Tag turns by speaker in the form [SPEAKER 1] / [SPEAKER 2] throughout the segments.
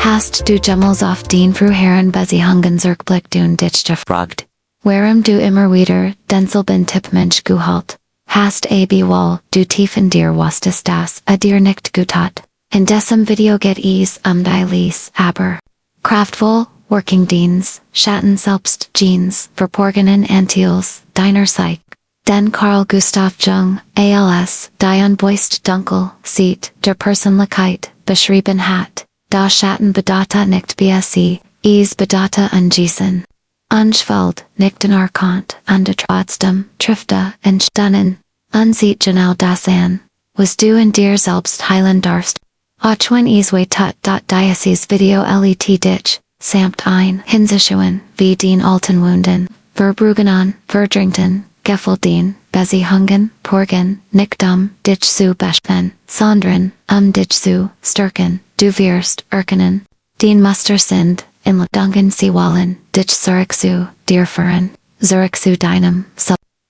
[SPEAKER 1] Hast du jemals auf den früheren Beziehungen zurückblick doen dich gefragt? Warum du immer wieder denselben Tipp Mensch gehalt? Hast weil du tief in dir wusstest, dass dir nicht gut hat. In diesem Video geht es die Lies, aber kraftvoll, working Deins, Schatten-Selbst, Genes, verborgenen Anteils, deiner Psyche. Den Carl Gustav Jung, als, die unbewusst dunkel, sieht, der Persönlichkeit, beschrieben hat, da Schatten bedeutet nicht bse, es bedeutet angießen. Unschuld, nicht unerkannt, und trotzdem, trifte, entstanden, unsieht genau das an, was du in dir selbst heilen darfst. Auch wenn es weh tut, dieses Video let dich, samt ein, hinschauen, wie den alten Wunden, verbrugenen, verdrängten, Gefühlen, Beziehungen, Porgen, nicht dich zu beschäftigen, sondern dich zu stärken, du wirst erkennen, den Muster sind, in Dungan sie wollen, dich zurück zu dir führen, zurück zu deinem,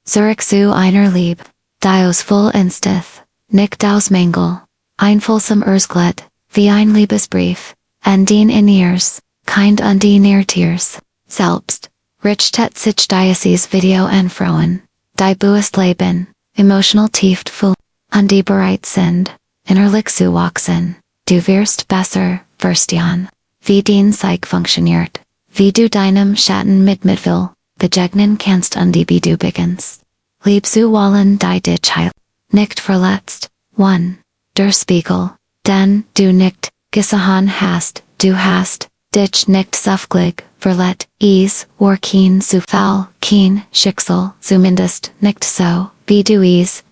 [SPEAKER 1] zurück zu einer Liebe, die aus voll Instith, nicht aus Mängel, einfühlsam Erzglut, wie ein Liebesbrief, an den in ihrs, kind an den ihr Tiers, selbst. Richtet sich dieses Video anfrohen, die bewusst leben, emotional tief fühlen, und die bereit sind, innerlich zu wachsen, du wirst besser verstehen, wie dein Psyche funktioniert, wie du deinem Schatten mit Mitgefühl begegnen kannst und wie du beginnst. Lieb zu wollen, die dich heilt, nicht verletzt, 1. Der Spiegel, denn du nicht gesehen hast, du hast dich nicht safglig verlet, es war kein Zufall, kein Schicksal, zumindest nicht so, wie du es,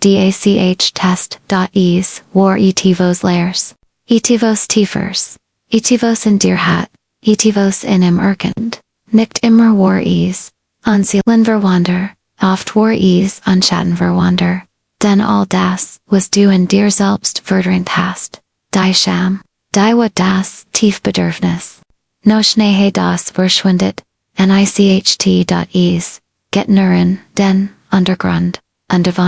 [SPEAKER 1] test, es war etivos Lehrs, etivos Tiefers, etivos in dir hat, etivos in im erkannt, nicht immer war es, anzielen verwander, oft war es an Schatten verwander, denn all das, was du in dir selbst verdrängt hast, die Scham, die wat das Tiefbedürfnis. No Schnee das verschwindet, nicht.es, get nuren, den, Untergrund,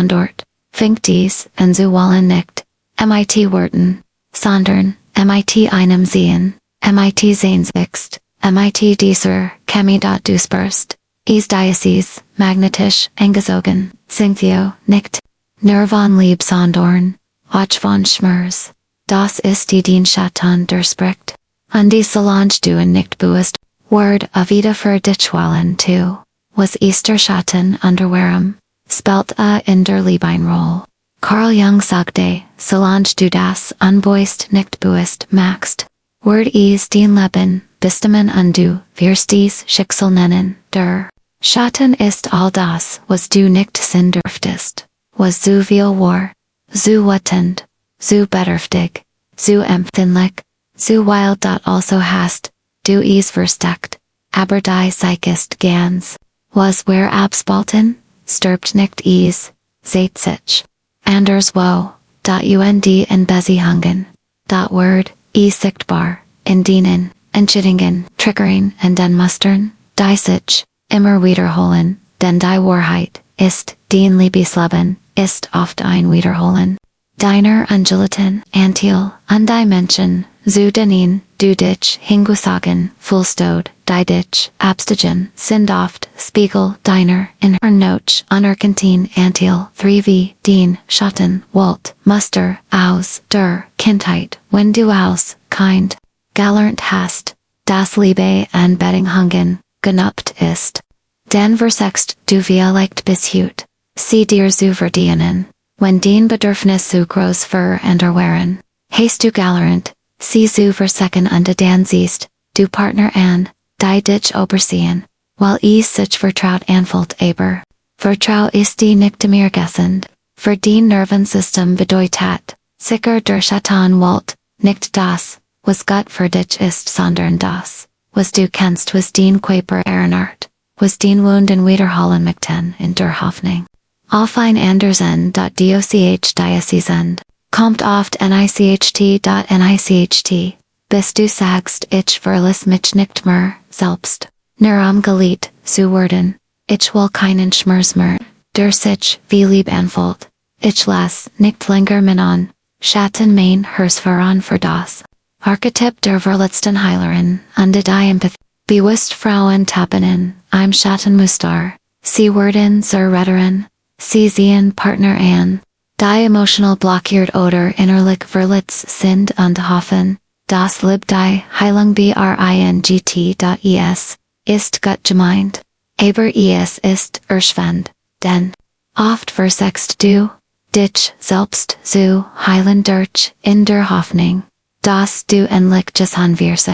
[SPEAKER 1] dort, fängt dies, und zu wollen nicht, mit Worten, sondern, mit einem Sehen, mit Sehnsucht, mit dieser, Chemie. Du spürst, es dieses, magnetisch, angezogen, Synthio, nicht, nur von Lieb sondern, auch von Schmerz, das ist die den Schatten durchspricht. Und die Solange du nicht bewusst, Word of Ida für dich wollen tu, was Easter Schatten unterwerem, spelt in der Liebe ein Roll. Carl Jung sagte, Solange du das unbewusst nicht bewusst machst, Word es den Leben, bestimmen und du wirst dies Schicksal nennen, der Schatten ist all das, was du nicht sehen dürftest, was zu viel war, zu wetend, zu bedürftig, zu empfindlich, so wild also hast, du es versteckt, aber die Psyche ist ganz, was wer abspalten, stirbt nicht es, seht sich, anders wo, und in Beziehungen, Word, es sichtbar, in denen, Entscheidungen, triggering und den Mustern, die sich, immer wiederholen, denn die Wahrheit, ist, den Liebesleben, ist oft ein Wiederholen. Deiner Angeliten, Antil, und die Menschen, zu denen, du dich hingezogen, fühlst, die dich abstigen, sind oft, Spiegel, deiner, in noch, anerkannten Antil, 3 den, Schatten, Welt, Muster, aus, der, Kindheit, wenn du aus, kind, gelernt hast, das Liebe an Bedingungen, genuppt ist. Den versechst, du vielleicht bis heute, sie dir zu verdienen. Wenn den Bedürfnis zu groß für unterwären, hast du gelernt, sie zu versecken und dann siehst, du Partner an, die dich übersehen, weil es sich vertraut anfühlt aber, Vertrau ist die nicht mehr gessend, für den Nervensystem bedeutet, sicher der Schatten wollt, nicht das, was Gott für dich ist sondern das, was du kennst was den Körper erinnert, was den Wunden wiederholen möchten in der Hoffnung. Auf ein anders End. Doch dieses End, kommt oft nicht. Bis du sagst ich verlass mich nicht mehr, selbst, nur geliebt, zu werden, ich will keinen Schmerz mehr, der sich, wie lieb anfühlt, ich lass, nicht länger an, Schatten mein Hers voran für das, Archetyp der Verletzten Heilerin, unde die Empathie. Bewusst Frauen tappen in, I'm Schattenmuster. Sie werden zur Retterin. Sie sehen Partner an. Die emotional blockiert oder innerlich verletzt sind und hoffen, das Lib die Heilung bringt. Ist gut gemeint. Aber es ist erschwend, denn oft versext du dich selbst zu heilen durch in der Hoffnung, dass du endlich gesan wirst,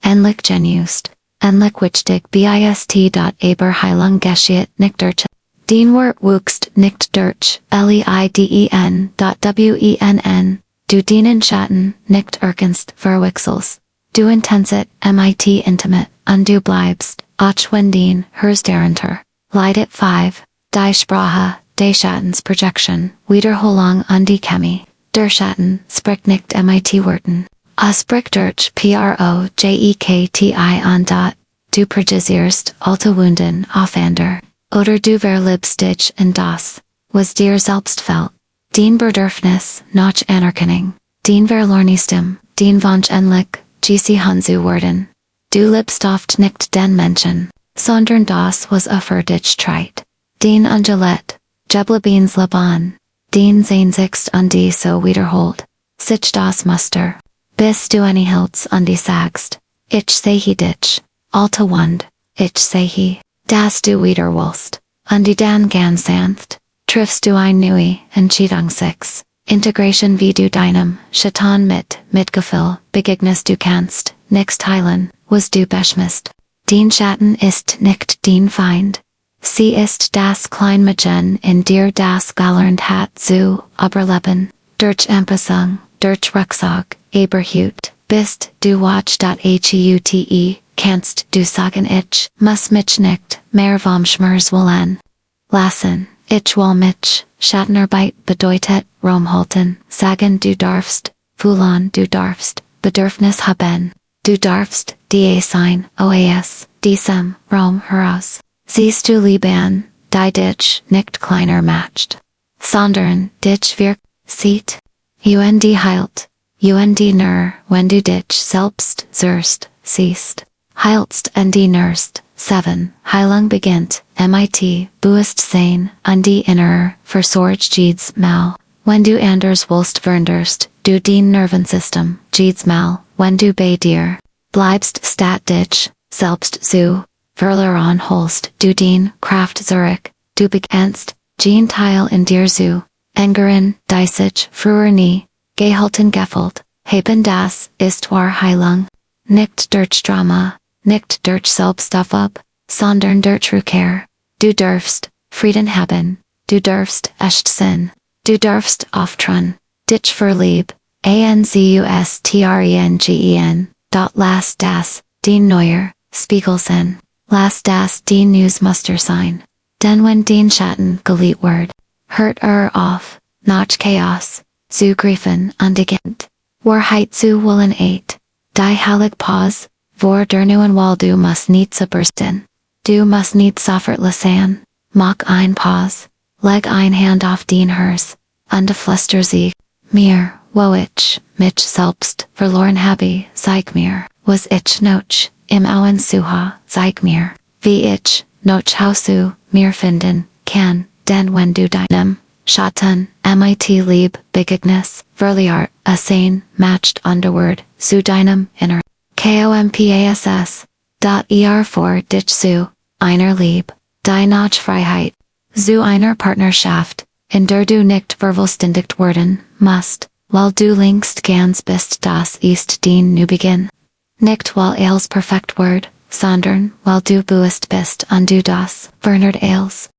[SPEAKER 1] endlich genust, endlich wichtig bist. Aber Heilung geschieht nicht durch den Wort wuchst nicht durch leiden. Wennn, du deinen Schatten nicht erkennst verwechselst, du intensit mit intimate, und du bleibst, auch wenn den hers darunter leidet. 5. Die Sprache, des Schattens Projection, Wiederholung und die Chemie, der Schatten spricht nicht mit Worten. Spricht durch Projekti und du projizierst alte Wunden auf andere, oder du verliebst dich in das, was dir selbst fällt. Den Bedürfnis nach Anerkennung, den Verlornistem, den Wunsch endlich, gesehen zu werden. Du liebst oft nicht den Menschen, sondern das, was für dich treibt. Den Angelet, Geblebens Laban, den Sehnsucht und die so wiederholt, sich das Muster, bis du eine Hilz und die sagst, ich sehe dich, alte Wund, ich sehe, dass du wieder willst, und die dann ganz sanft, triffst du ein neue Entscheidung. 6. Integration wie du deinem Schatten mit Mitgefühl begegnest. Du kannst nicht heilen, was du beschmist. Den Schatten ist nicht den Feind. Sie ist das Kleinmädchen in dir, das gelernt hat zu überleben, durch Anpassung, durch Rückzug, überhüt, bist du watch.hute, kannst du sagen ich muss mich nicht mehr vom Schmerz wollen lassen. Ich will mich, Schattenarbeit bedeutet, rumhalten, sagen du darfst, fühlen du darfst, Bedürfnis haben, du darfst, die sein, oas, diesem, Raum heraus. Siehst du Liebe die dich nicht kleiner macht, sondern dich wirkt, sieht, und heilt, und nur, wenn du dich selbst siehst, heilst und nurst. 7. Heilung beginnt, mit Bewusstsein und die innere, versorgt jedes Mal, wenn du anders willst veränderst, du den Nervensystem, jedes Mal, wenn du bei dir bleibst statt dich selbst zu verlieren holst, du den Kraft zurück, du bekennst, den Teil in dir zu ändern, die sich früher nie gehalten gefühlt haben. Das ist wahre Heilung, nicht durch Drama, nicht durch Selbstaufgabe, sondern durch Rückkehr. Du darfst Frieden haben, du darfst echt sein, du darfst auftrauen, dich verlieb, anzustrengen, lass das, den neuer, Spiegel sein, lass das den Newsmuster sein, denn wenn den Schatten geliebt wird, hört auf, nach Chaos, zu greifen und beginnt, Wahrheit zu wollen. 8. Die heilige Pause, vor der neuen Wall du musst nicht zerbersten, du musst nicht sofort lassen, mach ein Pause, leg ein Hand auf den hers, und flüster sie, mir, wo ich mich selbst verloren habe, zeig mir, was ich noch im Auen suche, zeig mir, wie ich noch zu mir finden kann, denn wenn du deinem Schatten mit Lieb begegnest, verliert sein matched underward, zu deinem inneren. Kompass. Vor dich zu einer Lieb, die nach Freiheit, zu einer Partnerschaft, in der du nicht vervollständigt werden musst, weil du längst ganz bist. Das ist den Neubeginn. Nicht weil alles perfekt wird, sondern weil du bewusst bist und du das verändert alles.